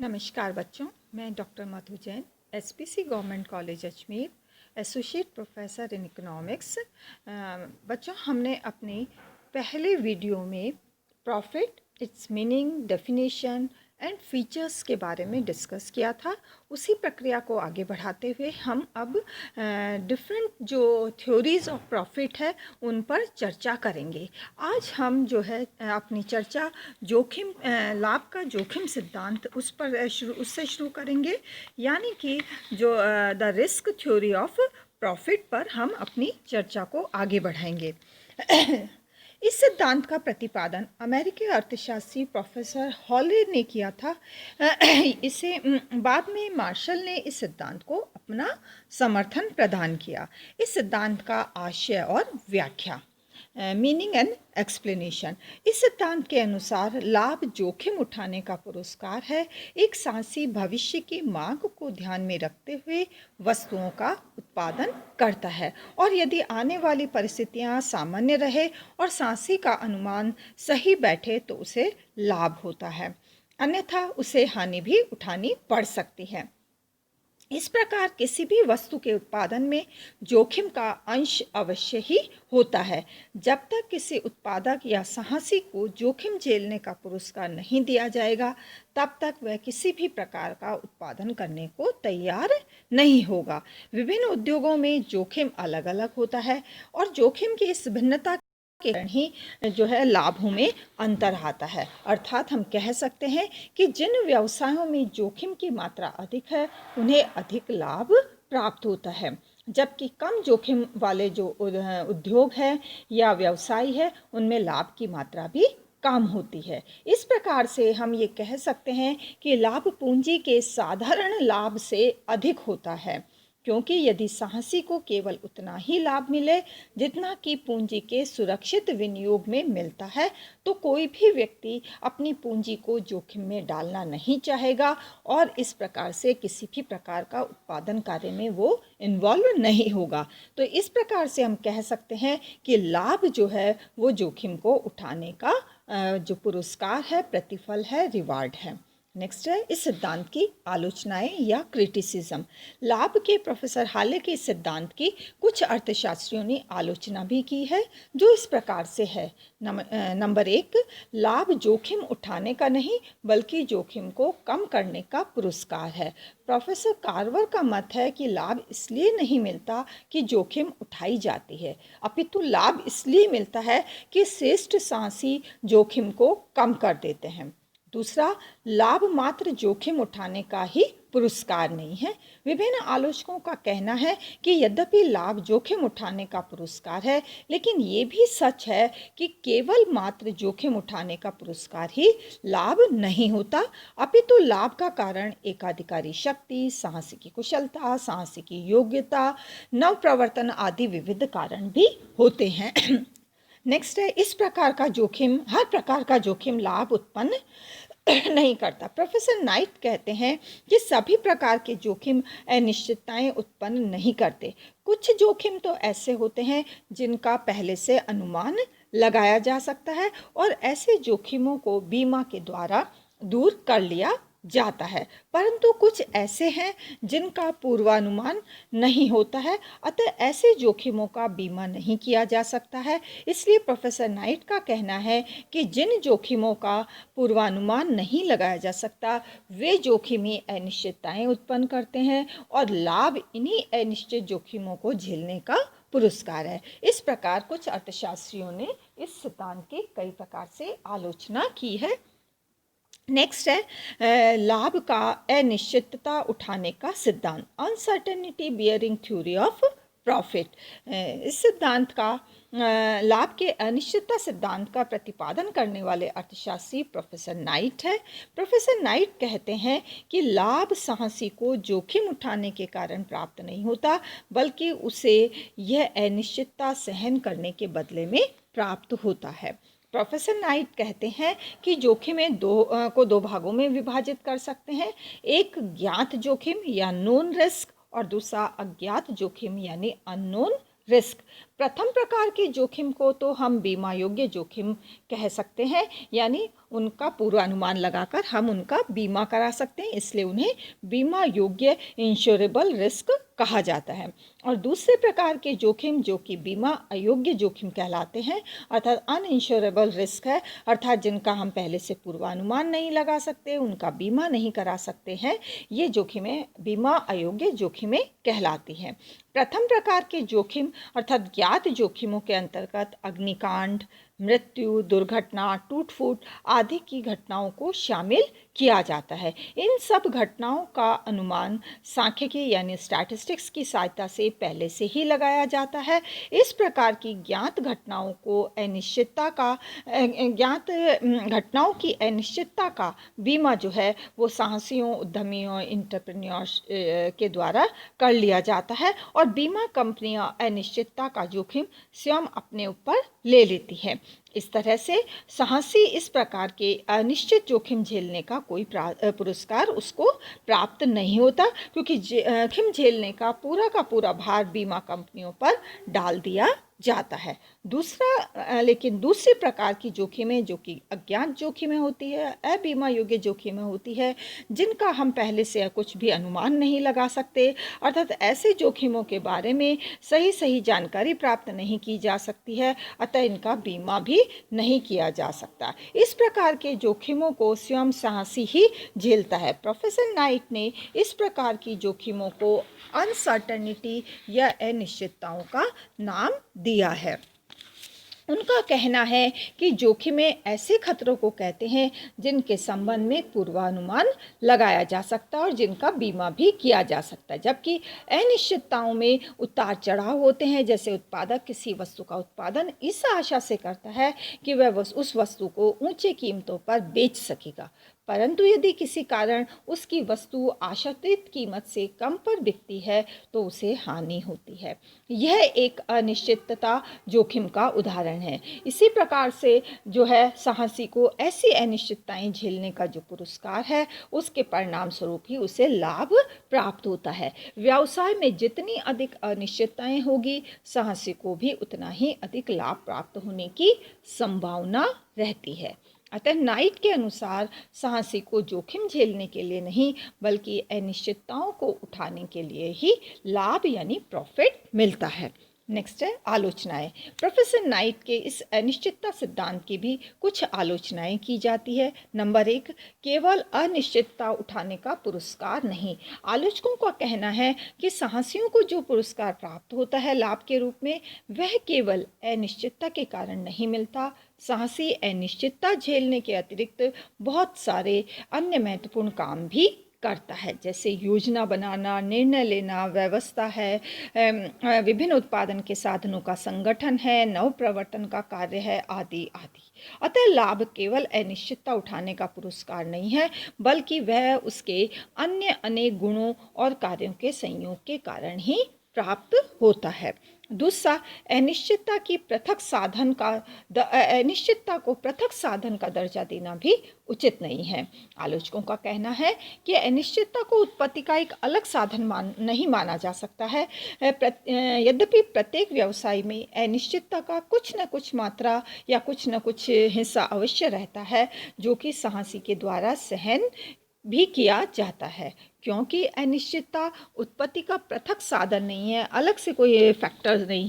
नमस्कार बच्चों, मैं doctor Madhu Jain, SPC government college Ajmer, associate professor in economics. बच्चों, हमने अपने पहले वीडियो में profit, it's meaning, definition and features के बारे में डिस्कस किया था। उसी प्रक्रिया को आगे बढ़ाते हुए हम अब डिफरेंट जो थ्योरीज ऑफ प्रॉफिट है उन पर चर्चा करेंगे। आज हम जो है अपनी चर्चा जोखिम लाभ का जोखिम सिद्धांत उससे शुरू करेंगे, यानी कि जो the risk theory of profit पर हम अपनी चर्चा को आगे बढ़ाएंगे। इस सिद्धांत का प्रतिपादन अमेरिकी अर्थशास्त्री प्रोफेसर हॉले ने किया था। इसे बाद में मार्शल ने इस सिद्धांत को अपना समर्थन प्रदान किया। इस सिद्धांत का आशय और व्याख्या, मीनिंग एंड एक्सप्लेनेशन। इस सिद्धांत के अनुसार लाभ जोखिम उठाने का पुरस्कार है। एक साहसी भविष्य की मांग को ध्यान में रखते हुए वस्तुओं का उत्पादन करता है, और यदि आने वाली परिस्थितियां सामान्य रहे और साहसी का अनुमान सही बैठे तो उसे लाभ होता है, अन्यथा उसे हानि भी उठानी पड़ सकती है। इस प्रकार किसी भी वस्तु के उत्पादन में जोखिम का अंश अवश्य ही होता है। जब तक किसी उत्पादक या साहसी को जोखिम झेलने का पुरस्कार नहीं दिया जाएगा, तब तक वह किसी भी प्रकार का उत्पादन करने को तैयार नहीं होगा। विभिन्न उद्योगों में जोखिम अलग अलग होता है, और जोखिम की इस भिन्नता के कारण ही जो है लाभों में अंतर आता है। अर्थात हम कह सकते हैं कि जिन व्यवसायों में जोखिम की मात्रा अधिक है उन्हें अधिक लाभ प्राप्त होता है, जबकि कम जोखिम वाले जो उद्योग है या व्यवसाय है उनमें लाभ की मात्रा भी कम होती है। इस प्रकार से हम ये कह सकते हैं कि लाभ पूंजी के साधारण लाभ से अधिक होता है, क्योंकि यदि साहसी को केवल उतना ही लाभ मिले जितना कि पूंजी के सुरक्षित विनियोग में मिलता है, तो कोई भी व्यक्ति अपनी पूंजी को जोखिम में डालना नहीं चाहेगा, और इस प्रकार से किसी भी प्रकार का उत्पादन कार्य में वो इन्वॉल्व नहीं होगा। तो इस प्रकार से हम कह सकते हैं कि लाभ जो है वो जोखिम को उठाने का जो पुरस्कार है, प्रतिफल है, रिवार्ड है। नेक्स्ट है इस सिद्धांत की आलोचनाएं या क्रिटिसिज्म। लाभ के प्रोफेसर हाले के इस सिद्धांत की कुछ अर्थशास्त्रियों ने आलोचना भी की है, जो इस प्रकार से है। नंबर 1, लाभ जोखिम उठाने का नहीं बल्कि जोखिम को कम करने का पुरस्कार है। प्रोफेसर कार्वर का मत है कि लाभ इसलिए नहीं मिलता कि जोखिम उठाई जाती है, अपितु लाभ इसलिए मिलता है कि श्रेष्ठ साहसी जोखिम को कम कर देते हैं। दूसरा, लाभ मात्र जोखिम उठाने का ही पुरस्कार नहीं है। विभिन्न आलोचकों का कहना है कि यद्यपि लाभ जोखिम उठाने का पुरस्कार है, लेकिन ये भी सच है कि केवल मात्र जोखिम उठाने का पुरस्कार ही लाभ नहीं होता, अपितु लाभ का कारण एकाधिकारी शक्ति, साहसी की कुशलता, साहसी की योग्यता, नव प्रवर्तन आदि विविध कारण भी होते हैं। नेक्स्ट है इस प्रकार का जोखिम, हर प्रकार का जोखिम लाभ उत्पन्न नहीं करता। प्रोफेसर नाइट कहते हैं कि सभी प्रकार के जोखिम अनिश्चितताएं उत्पन्न नहीं करते। कुछ जोखिम तो ऐसे होते हैं जिनका पहले से अनुमान लगाया जा सकता है, और ऐसे जोखिमों को बीमा के द्वारा दूर कर लिया जाता है, परंतु कुछ ऐसे हैं जिनका पूर्वानुमान नहीं होता है, अतः ऐसे जोखिमों का बीमा नहीं किया जा सकता है। इसलिए प्रोफेसर नाइट का कहना है कि जिन जोखिमों का पूर्वानुमान नहीं लगाया जा सकता वे जोखिम ही अनिश्चितताएं उत्पन्न करते हैं, और लाभ इन्हीं अनिश्चित जोखिमों को झेलने का पुरस्कार है। इस प्रकार कुछ अर्थशास्त्रियों ने इस सिद्धांत की कई प्रकार से आलोचना की है। नेक्स्ट है लाभ का अनिश्चितता उठाने का सिद्धांत, uncertainty bearing theory of profit. इस सिद्धांत का लाभ के अनिश्चितता सिद्धांत का प्रतिपादन करने वाले अर्थशास्त्री प्रोफेसर नाइट है। प्रोफेसर नाइट कहते हैं कि लाभ साहसी को जोखिम उठाने के कारण प्राप्त नहीं होता, बल्कि उसे यह अनिश्चितता सहन करने के बदले में प्राप्त होता है। प्रोफेसर नाइट कहते हैं कि जोखिमें दो भागों में विभाजित कर सकते हैं, एक ज्ञात जोखिम या नोन रिस्क, और दूसरा अज्ञात जोखिम यानी अननोन रिस्क। प्रथम प्रकार के जोखिम को तो हम बीमा योग्य जोखिम कह सकते हैं, यानी उनका पूर्वानुमान लगाकर हम उनका बीमा करा सकते हैं, इसलिए उन्हें बीमा योग्य इंश्योरेबल रिस्क कहा जाता है। और दूसरे प्रकार के जोखिम जो कि बीमा अयोग्य जोखिम कहलाते हैं, अर्थात अनइंश्योरेबल रिस्क है, अर्थात जिनका हम पहले से पूर्वानुमान नहीं लगा सकते, उनका बीमा नहीं करा सकते हैं, ये जोखिमें बीमा अयोग्य जोखिमें कहलाती हैं। प्रथम प्रकार के जोखिम अर्थात ज्ञात जोखिमों के अंतर्गत अग्निकांड, मृत्यु, दुर्घटना, टूट फूट आदि की घटनाओं को शामिल किया जाता है। इन सब घटनाओं का अनुमान सांख्यिकी यानी स्टैटिस्टिक्स की सहायता से पहले से ही लगाया जाता है। इस प्रकार की ज्ञात घटनाओं की अनिश्चितता का बीमा जो है वो साहसियों, उद्यमियों, एंटरप्रेन्योर्स के द्वारा कर लिया जाता है और बीमा कंपनियां अनिश्चितता का जोखिम स्वयं अपने ऊपर ले लेती है। इस तरह से साहसी इस प्रकार के अनिश्चित जोखिम झेलने का कोई पुरस्कार उसको प्राप्त नहीं होता, क्योंकि जोखिम झेलने का पूरा भार बीमा कंपनियों पर डाल दिया जाता है। लेकिन दूसरे प्रकार की जोखिमें जो कि अज्ञात जोखिमें होती है, अबीमा योग्य जोखिमें होती है, जिनका हम पहले से कुछ भी अनुमान नहीं लगा सकते, अर्थात ऐसे जोखिमों के बारे में सही जानकारी प्राप्त नहीं की जा सकती है, अतः इनका बीमा भी नहीं किया जा सकता। इस प्रकार के जोखिमों को स्वयं साहसी ही झेलता है। प्रोफेसर नाइट ने इस प्रकार की जोखिमों को अनसर्टेनिटी या अनिश्चितताओं का नाम दिया है। उनका कहना है कि जोखिमें ऐसे खतरों को कहते हैं जिनके संबंध में पूर्वानुमान लगाया जा सकता है और जिनका बीमा भी किया जा सकता है, जबकि अनिश्चितताओं में उतार चढ़ाव होते हैं। जैसे उत्पादक किसी वस्तु का उत्पादन इस आशा से करता है कि वह उस वस्तु को ऊंचे कीमतों पर बेच सकेगा, परंतु यदि किसी कारण उसकी वस्तु आशातीत कीमत से कम पर बिकती है तो उसे हानि होती है। यह एक अनिश्चितता जोखिम का उदाहरण है। इसी प्रकार से जो है साहसी को ऐसी अनिश्चितताएं झेलने का जो पुरस्कार है उसके परिणाम स्वरूप ही उसे लाभ प्राप्त होता है। व्यवसाय में जितनी अधिक अनिश्चितताएं होगी, साहसी को भी उतना ही अधिक लाभ प्राप्त होने की संभावना रहती है। अतः नाइट के अनुसार साहसी को जोखिम झेलने के लिए नहीं बल्कि अनिश्चितताओं को उठाने के लिए ही लाभ यानी प्रॉफिट मिलता है। नेक्स्ट है आलोचनाएं। प्रोफेसर नाइट के इस अनिश्चितता सिद्धांत की भी कुछ आलोचनाएं की जाती है। नंबर 1, केवल अनिश्चितता उठाने का पुरस्कार नहीं। आलोचकों का कहना है कि साहसियों को जो पुरस्कार प्राप्त होता है लाभ के रूप में, वह केवल अनिश्चितता के कारण नहीं मिलता। साहसी अनिश्चितता झेलने के अतिरिक्त बहुत सारे अन्य महत्वपूर्ण काम भी करता है, जैसे योजना बनाना, निर्णय लेना, व्यवस्था है, विभिन्न उत्पादन के साधनों का संगठन है, नव प्रवर्तन का कार्य है, आदि आदि। अतः लाभ केवल अनिश्चितता उठाने का पुरस्कार नहीं है, बल्कि वह उसके अन्य अनेक गुणों और कार्यों के संयोग के कारण ही प्राप्त होता है। दूसरा, अनिश्चितता को पृथक साधन का दर्जा देना भी उचित नहीं है। आलोचकों का कहना है कि अनिश्चितता को उत्पत्ति का एक अलग साधन नहीं माना जा सकता है। यद्यपि प्रत्येक व्यवसाय में अनिश्चितता का कुछ न कुछ मात्रा या कुछ न कुछ हिस्सा अवश्य रहता है, जो कि साहसी के द्वारा सहन भी किया जाता है, क्योंकि अनिश्चितता उत्पत्ति का पृथक साधन नहीं है, अलग से कोई फैक्टर नहीं